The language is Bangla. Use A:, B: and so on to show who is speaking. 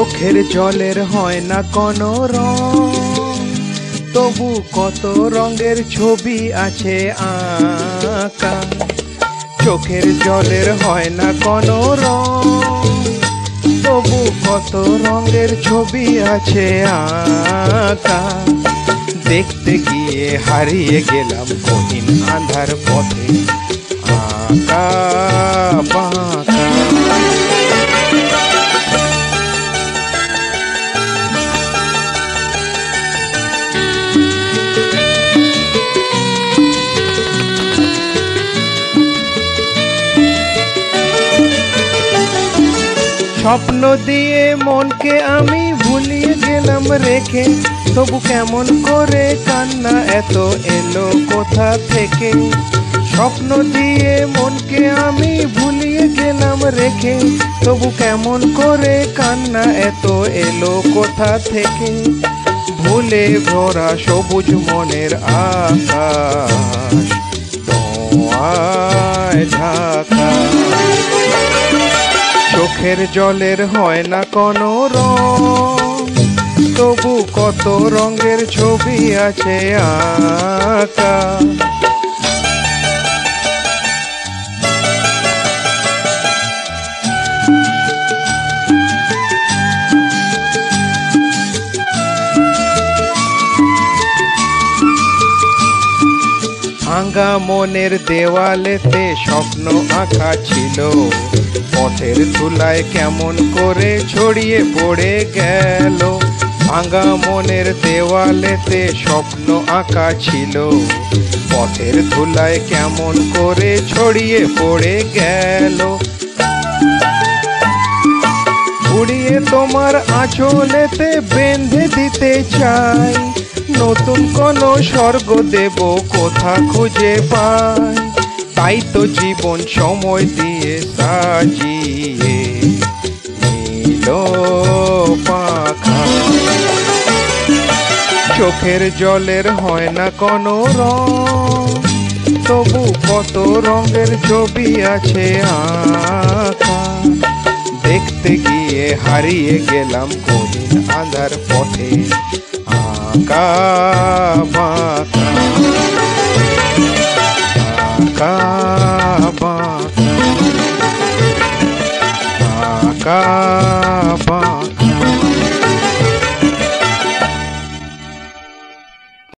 A: চোখের জলের হয় না কোনো রং, তবু কত রঙের ছবি আছে আঁকা। চোখের জলের হয় না কোনো রং, তবু কত রঙের ছবি আছে আঁকা। দেখতে গিয়ে হারিয়ে গেলাম কঠিন আঁধার পথে, আঁকা বাঁকা। স্বপ্ন দিয়ে মনকে আমি ভুলিয়ে গেলাম রেখে, তবু কেমন করে কান্না এত এলো কোথা থেকে। স্বপ্ন দিয়ে মনকে আমি ভুলিয়ে গেলাম রেখে, তবু কেমন করে কান্না এত এলো কোথা থেকে। ভুলে ভরা সবুজ মনের আকাশ তোমায় ঢাকা। চোখের জলের হয় না কোনো রং, তবু কত রঙের ছবি আছে আঁকা। ভাঙা মনের দেওয়ালেতে স্বপ্ন আঁকা ছিল, পথের ধুলায় কেমন করে ছড়িয়ে পড়ে গেল। ভাঙা মনের দেওয়ালেতে স্বপ্ন আঁকা ছিল, পথের ধুলায় কেমন করে ছড়িয়ে পড়ে গেল। উড়িয়ে তোমার আঁচলেতে বেঁধে দিতে চাই, নতুন কোনো স্বর্গ দেব কোথা খুঁজে পাই। তাই তো জীবন সময় দিয়ে সাজিয়ে নিল পাখা। চোখের জলের হয় না কোনো রং, তবু কত রঙের ছবি আছে আঁকা। দেখতে গিয়ে হারিয়ে গেলাম কঠিন আঁধার পথে, আঁকা বাঁকা, আঁকা বাঁকা, আঁকা